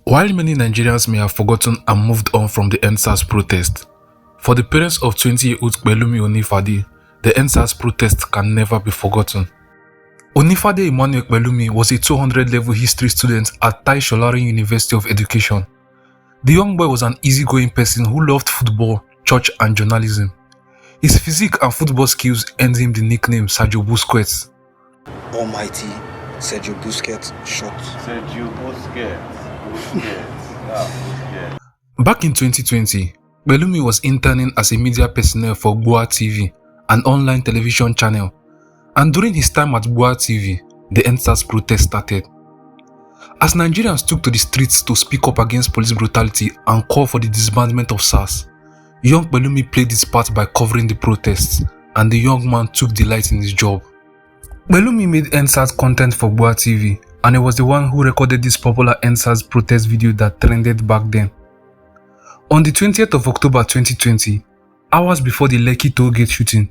While many Nigerians may have forgotten and moved on from the EndSARS protest, for the parents of 20-year-old Pelumi Onifade, the EndSARS protest can never be forgotten. Onifade Emmanuel Pelumi was a 200-level history student at Tai Solarin University of Education. The young boy was an easygoing person who loved football, church and journalism. His physique and football skills earned him the nickname Sergio Busquets. Almighty Sergio Busquets shot. Sergio Busquets. Back in 2020, Pelumi was interning as a media personnel for Boa TV, an online television channel, and during his time at Boa TV, the EndSARS protest started. As Nigerians took to the streets to speak up against police brutality and call for the disbandment of SARS, young Pelumi played his part by covering the protests, and the young man took delight in his job. Pelumi made EndSARS content for Boa TV, and he was the one who recorded this popular EndSARS protest video that trended back then. On the 20th of October 2020, hours before the Lekki tollgate shooting,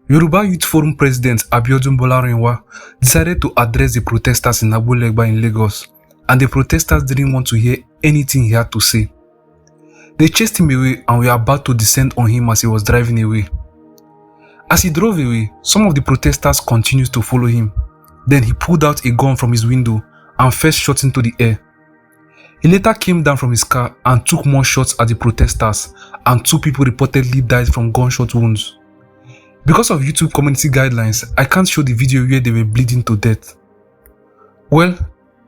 Yoruba Youth Forum President Abiodun Bolarinwa decided to address the protesters in Abulegba in Lagos, and the protesters didn't want to hear anything he had to say. They chased him away and were about to descend on him as he was driving away. As he drove away, some of the protesters continued to follow him. Then he pulled out a gun from his window and first shot into the air. He later came down from his car and took more shots at the protesters, and 2 people reportedly died from gunshot wounds. Because of YouTube community guidelines, I can't show the video where they were bleeding to death. Well,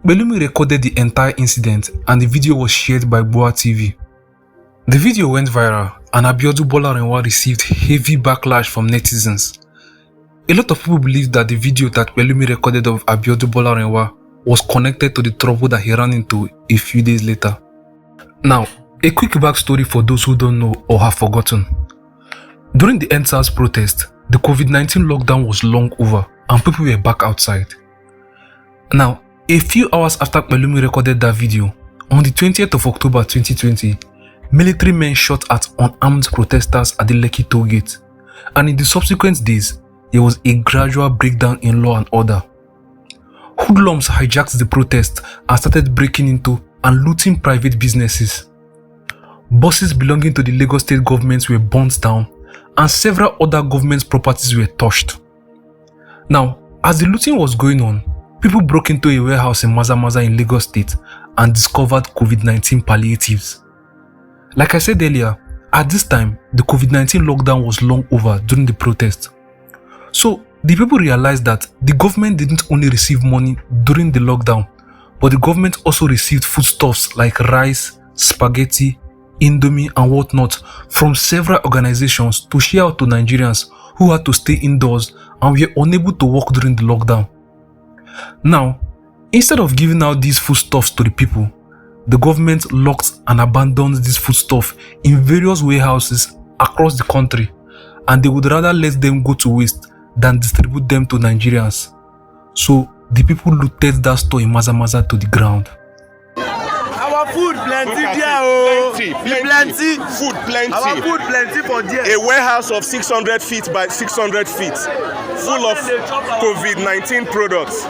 Pelumi recorded the entire incident and the video was shared by Boa TV. The video went viral and Abiodun Bolarinwa received heavy backlash from netizens. A lot of people believe that the video that Pelumi recorded of Abiodun Bolarinwa was connected to the trouble that he ran into a few days later. Now, a quick backstory for those who don't know or have forgotten. During the EndSARS protest, the COVID-19 lockdown was long over and people were back outside. Now, a few hours after Pelumi recorded that video, on the 20th of October 2020, military men shot at unarmed protesters at the Lekki tollgate, and in the subsequent days, there was a gradual breakdown in law and order. Hoodlums hijacked the protest and started breaking into and looting private businesses. Buses belonging to the Lagos state government were burnt down, and several other government properties were touched. Now, as the looting was going on, people broke into a warehouse in Maza in Lagos state and discovered COVID-19 palliatives. Like I said earlier, at this time, the COVID-19 lockdown was long over during the protest. So, the people realized that the government didn't only receive money during the lockdown, but the government also received foodstuffs like rice, spaghetti, indomie and whatnot from several organizations to share out to Nigerians who had to stay indoors and were unable to work during the lockdown. Now, instead of giving out these foodstuffs to the people, the government locked and abandoned these foodstuffs in various warehouses across the country, and they would rather let them go to waste than distribute them to Nigerians. So the people looted that store in Maza to the ground. Our food plenty there, oh. Plenty. Food plenty. Our food plenty for there. A warehouse of 600 feet by 600 feet, full of COVID-19 products,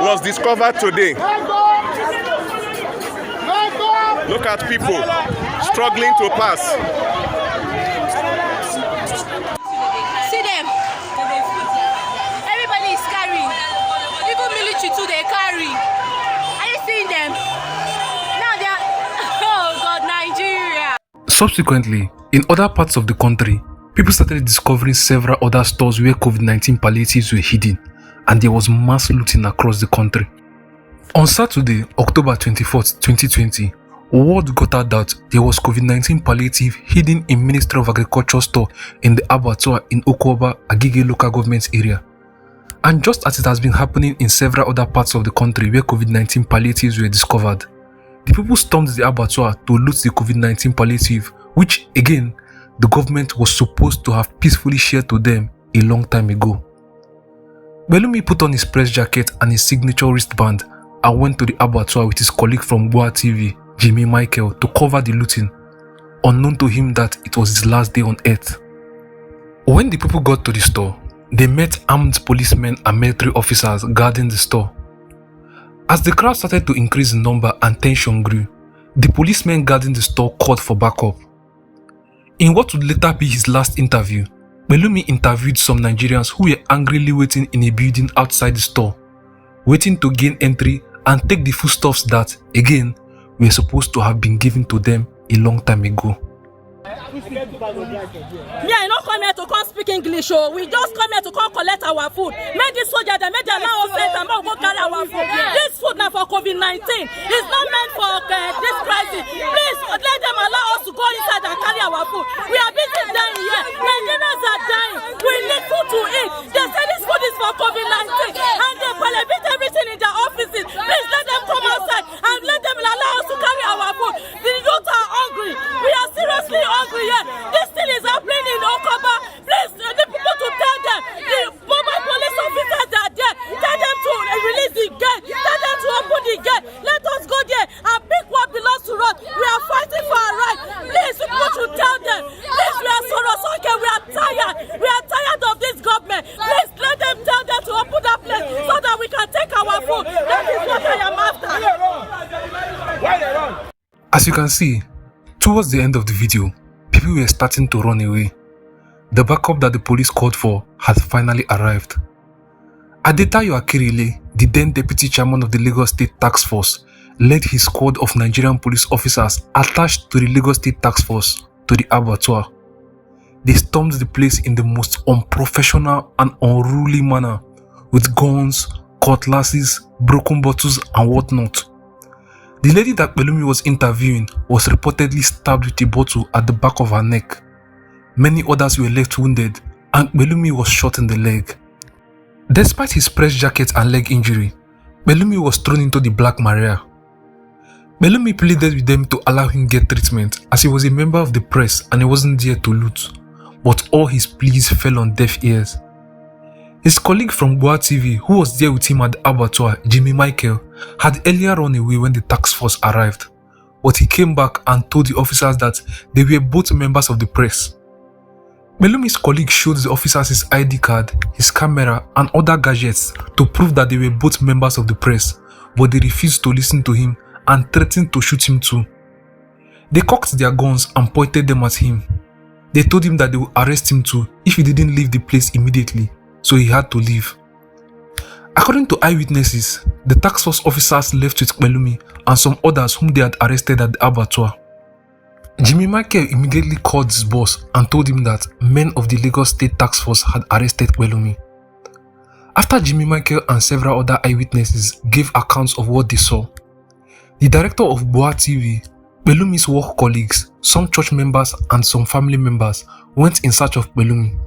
was discovered today. Look at people struggling to pass. See them. Everybody is carrying. Even military too, they carry. Are you seeing them? Now they are. Oh God, Nigeria. Subsequently, in other parts of the country, people started discovering several other stores where COVID-19 palliatives were hidden, and there was mass looting across the country. On Saturday, October 24th, 2020, word got out that there was COVID-19 palliative hidden in Ministry of Agriculture store in the Abattoir in Oko-Oba, Agege Local Government Area. And just as it has been happening in several other parts of the country where COVID-19 palliatives were discovered, the people stormed the Abattoir to loot the COVID-19 palliative, which again, the government was supposed to have peacefully shared to them a long time ago. Pelumi put on his press jacket and his signature wristband and went to the Abattoir with his colleague from Boa TV, Jimmy Michael, to cover the looting, unknown to him that it was his last day on earth. When the people got to the store, they met armed policemen and military officers guarding the store. As the crowd started to increase in number and tension grew, the policemen guarding the store called for backup. In what would later be his last interview, Pelumi interviewed some Nigerians who were angrily waiting in a building outside the store, waiting to gain entry and take the foodstuffs that, again, were supposed to have been given to them a long time ago. Me, I not come here to come speak English. Oh, we just come here to come collect our food. Make this soldier, they make them now say them go carry our food. This food now for COVID-19. It's not meant for this crisis. Please let them allow us to go inside and carry our food. We are busy dying here. Nigerians are dying. We need food to eat. They say this food is for COVID-19 and they palliate everything in their offices. Please let them come outside and let them allow us to carry our food. The youth are hungry. We are seriously hungry here. This thing is happening in Oko-Oba. Please, the people to tell them, the mobile police officers that are there, tell them to release the gate, tell them to open the gate. Let us go there and pick what belongs to us. We are fighting for our rights. Please, people should tell them. Please, we are okay. We are tired. We are tired of this government. Please, let them tell them to open that place so that we can take our food. That is what I am after. As you can see, towards the end of the video, people were starting to run away. The backup that the police called for had finally arrived. Adetayo Akerile, the then deputy chairman of the Lagos State Task Force, led his squad of Nigerian police officers attached to the Lagos State Task Force to the Abattoir. They stormed the place in the most unprofessional and unruly manner, with guns, cutlasses, broken bottles and whatnot. The lady that Pelumi was interviewing was reportedly stabbed with a bottle at the back of her neck. Many others were left wounded and Pelumi was shot in the leg. Despite his press jacket and leg injury, Pelumi was thrown into the Black Maria. Pelumi pleaded with them to allow him get treatment as he was a member of the press and he wasn't there to loot, but all his pleas fell on deaf ears. His colleague from Boa TV, who was there with him at the Abattoir, Jimmy Michael, had earlier run away when the task force arrived, but he came back and told the officers that they were both members of the press. Pelumi's colleague showed the officers his ID card, his camera and other gadgets to prove that they were both members of the press, but they refused to listen to him and threatened to shoot him too. They cocked their guns and pointed them at him. They told him that they would arrest him too if he didn't leave the place immediately, so he had to leave. According to eyewitnesses, the task force officers left with Pelumi and some others whom they had arrested at the Abattoir. Jimmy Michael immediately called his boss and told him that men of the Lagos State Task Force had arrested Pelumi. After Jimmy Michael and several other eyewitnesses gave accounts of what they saw, the director of Boa TV, Pelumi's work colleagues, some church members and some family members went in search of Pelumi.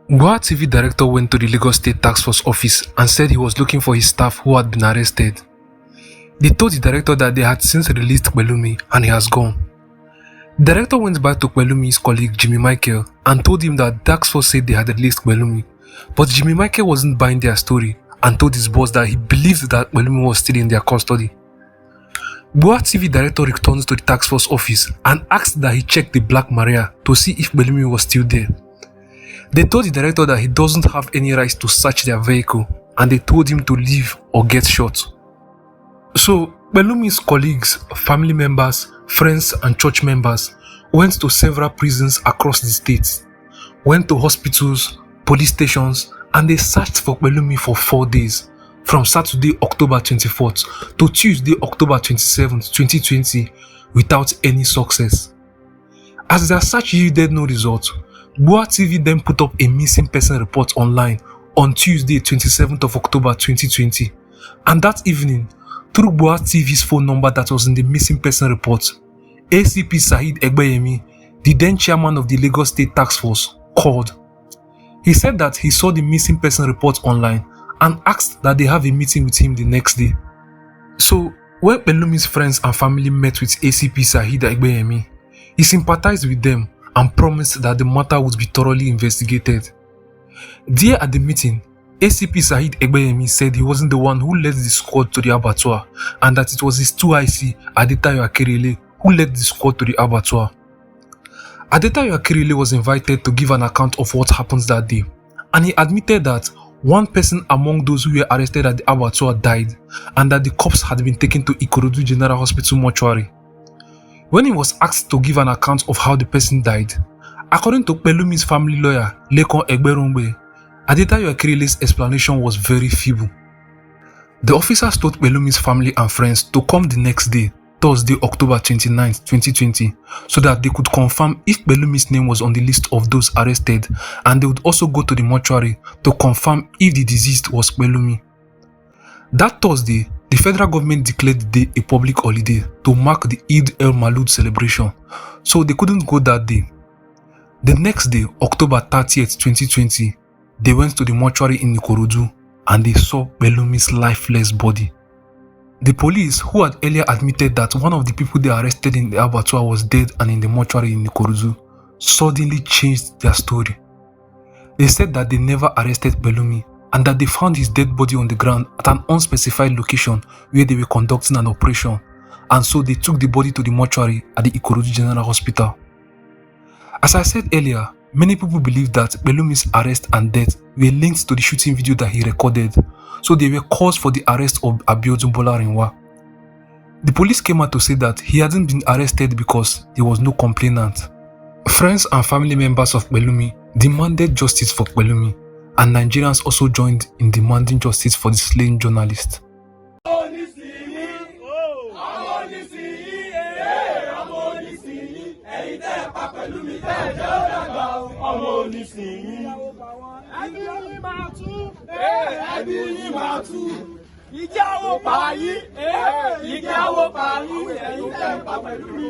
Boa TV director went to the Lagos State Task Force office and said he was looking for his staff who had been arrested. They told the director that they had since released Pelumi and he has gone. The director went back to Pelumi's colleague Jimmy Michael and told him that task force said they had released Pelumi, but Jimmy Michael wasn't buying their story and told his boss that he believed that Pelumi was still in their custody. Boa TV director returned to the task force office and asked that he check the Black Maria to see if Pelumi was still there. They told the director that he doesn't have any rights to search their vehicle and they told him to leave or get shot. So, Pelumi's colleagues, family members, friends and church members went to several prisons across the state, went to hospitals, police stations and they searched for Pelumi for 4 days, from Saturday, October 24th to Tuesday, October 27th, 2020 without any success. As their search yielded no result, Boa TV then put up a missing person report online on Tuesday, 27th of October 2020, and that evening, through Boa TV's phone number that was in the missing person report, ACP Saheed Egbeyemi, the then chairman of the Lagos State Task Force, called. He said that he saw the missing person report online and asked that they have a meeting with him the next day. So, when Pelumi's friends and family met with ACP Saheed Egbeyemi, he sympathized with them and promised that the matter would be thoroughly investigated. There at the meeting, ACP Saheed Egbeyemi said he wasn't the one who led the squad to the Abattoir and that it was his 2IC, Adetayo Akerile, who led the squad to the Abattoir. Adetayo Akerile was invited to give an account of what happened that day, and he admitted that One person among those who were arrested at the Abattoir died, and that the corpse had been taken to Ikorodu General Hospital mortuary. When he was asked to give an account of how the person died, according to Pelumi's family lawyer, Lekon Egberongbe, Adetayo Ekerile's explanation was very feeble. The officers told Pelumi's family and friends to come the next day, Thursday, October 29, 2020, so that they could confirm if Pelumi's name was on the list of those arrested, and they would also go to the mortuary to confirm if the deceased was Pelumi. That Thursday, the federal government declared the day a public holiday to mark the Eid el-Maulud celebration, so they couldn't go that day. The next day, October 30th, 2020, they went to the mortuary in Ikorodu and they saw Pelumi's lifeless body. The police, who had earlier admitted that one of the people they arrested in the Abattoir was dead and in the mortuary in Ikorodu, suddenly changed their story. They said that they never arrested Pelumi and that they found his dead body on the ground at an unspecified location where they were conducting an operation, and so they took the body to the mortuary at the Ikorodu General Hospital. As I said earlier, many people believe that Pelumi's arrest and death were linked to the shooting video that he recorded, so they were cause for the arrest of Abiodun Bolarinwa. The police came out to say that he hadn't been arrested because there was no complainant. Friends and family members of Pelumi demanded justice for Pelumi, and Nigerians also joined in demanding justice for the slain journalist. Ìjáwó pààyí, ìjáwó pààyí, ẹ̀yin tẹ́ pa pẹ̀lú mi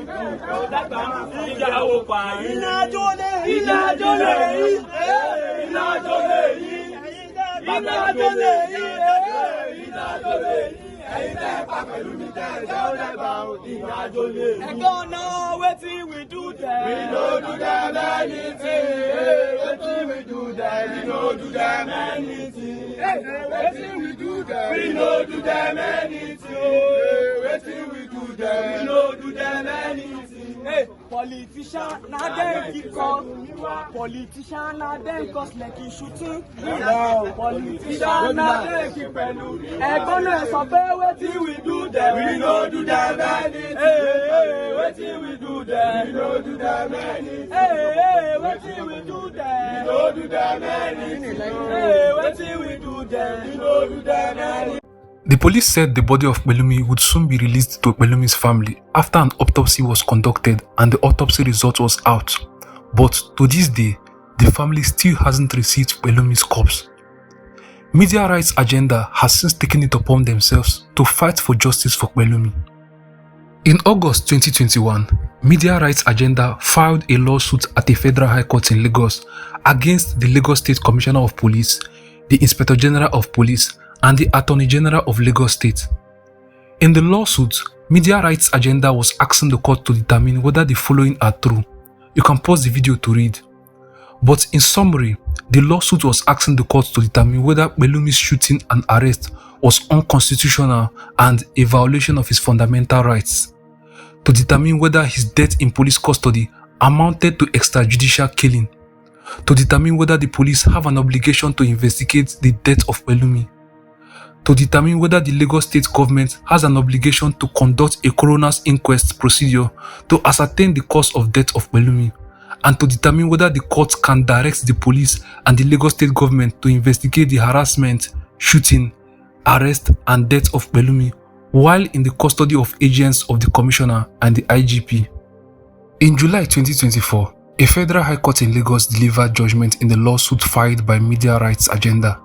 ìjáwó pààyí. Ìnájó lè yí, ìnájó lè yí, ìnájó lè yí, ìnájó lè yí, ìnájó lè yí. Ẹ̀yin tẹ́ pa pẹ̀lú mi ìjáwó lẹ́gbà ìnájó lè yí. Ẹ̀gbọ́n náà wetin we do there? We no do them anything. Wetin we do there? We no do them anything. Wetin we do there? We no do them anything. Wetin we do there? We no do them anything. Hey, politician, na dem keep cause. Politician, na dem cause like he shooting. Politician, na dem keep pẹ̀lú. Ẹ̀gbọ́n náà sọ pé wetin we do there? We no do them anything. Wetin we do there? We no do them anything. Wetin we do there? We no do them anything. Wetin we do there? We no do them anything. The police said the body of Pelumi would soon be released to Pelumi's family after an autopsy was conducted and the autopsy result was out. But to this day, the family still hasn't received Pelumi's corpse. Media Rights Agenda has since taken it upon themselves to fight for justice for Pelumi. In August 2021, Media Rights Agenda filed a lawsuit at the Federal High Court in Lagos against the Lagos State Commissioner of Police, the Inspector General of Police, and the Attorney General of Lagos State. In the lawsuit, Media Rights Agenda was asking the court to determine whether the following are true. You can pause the video to read. But in summary, the lawsuit was asking the court to determine whether Pelumi's shooting and arrest was unconstitutional and a violation of his fundamental rights, to determine whether his death in police custody amounted to extrajudicial killing, to determine whether the police have an obligation to investigate the death of Pelumi, to determine whether the Lagos State government has an obligation to conduct a coroner's inquest procedure to ascertain the cause of death of Pelumi, and to determine whether the court can direct the police and the Lagos State government to investigate the harassment, shooting, arrest and death of Pelumi while in the custody of agents of the Commissioner and the IGP. In July 2024, a Federal High Court in Lagos delivered judgment in the lawsuit filed by Media Rights Agenda.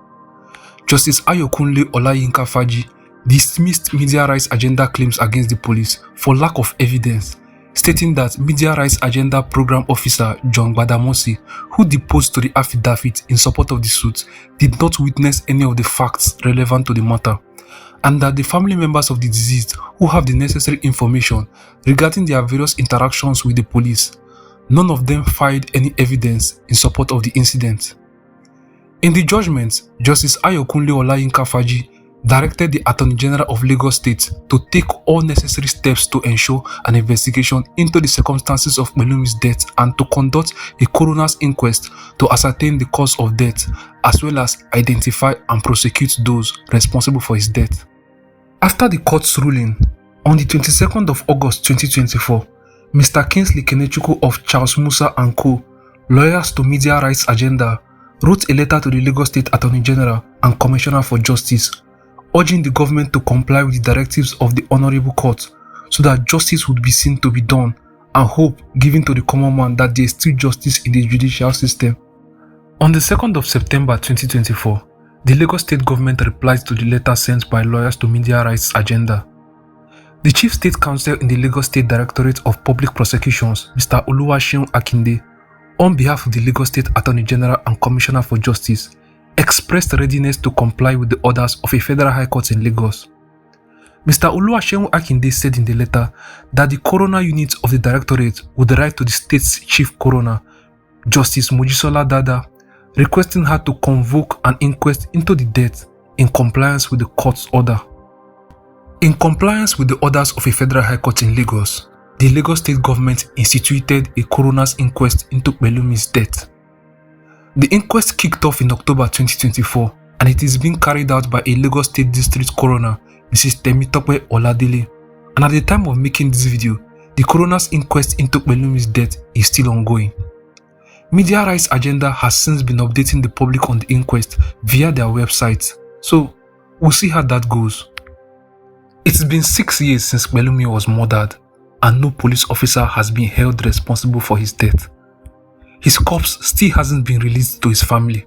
Justice Ayokunle Olayinka Faji dismissed Media Rights Agenda claims against the police for lack of evidence, stating that Media Rights Agenda Program Officer John Badamosi, who deposed to the affidavit in support of the suit, did not witness any of the facts relevant to the matter, and that the family members of the deceased who have the necessary information regarding their various interactions with the police, none of them filed any evidence in support of the incident. In the judgment, Justice Ayokunle Olayinka Faji directed the Attorney General of Lagos State to take all necessary steps to ensure an investigation into the circumstances of Pelumi's death and to conduct a coroner's inquest to ascertain the cause of death, as well as identify and prosecute those responsible for his death. After the court's ruling, on the 22nd of August 2024, Mr. Kingsley Kenechukwu of Charles Musa & Co., Lawyers to Media Rights Agenda, wrote a letter to the Lagos State Attorney General and Commissioner for Justice, urging the government to comply with the directives of the Honorable Court so that justice would be seen to be done and hope given to the common man that there is still justice in the judicial system. On the 2nd of September 2024, the Lagos State government replied to the letter sent by Lawyers to Media Rights Agenda. The Chief State Counsel in the Lagos State Directorate of Public Prosecutions, Mr. Oluwaseun Akinde, on behalf of the Lagos State Attorney General and Commissioner for Justice, expressed readiness to comply with the orders of a Federal High Court in Lagos. Mr. Oluwaseun Akinde said in the letter that the coroner unit of the Directorate would write to the state's Chief Coroner, Justice Mojisola Dada, requesting her to convoke an inquest into the death in compliance with the court's order. In compliance with the orders of a Federal High Court in Lagos, the Lagos State government instituted a coroner's inquest into Pelumi's death. The inquest kicked off in October 2024 and it is being carried out by a Lagos State District Coroner, Mrs. Temitope Oladele, and at the time of making this video, the coroner's inquest into Pelumi's death is still ongoing. Media Rights Agenda has since been updating the public on the inquest via their website, so we'll see how that goes. It's been 6 years since Pelumi was murdered and no police officer has been held responsible for his death. His corpse still hasn't been released to his family.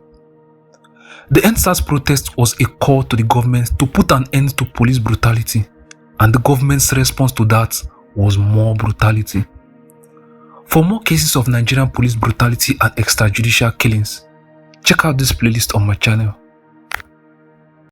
The EndSARS protest was a call to the government to put an end to police brutality, and the government's response to that was more brutality. For more cases of Nigerian police brutality and extrajudicial killings, check out this playlist on my channel.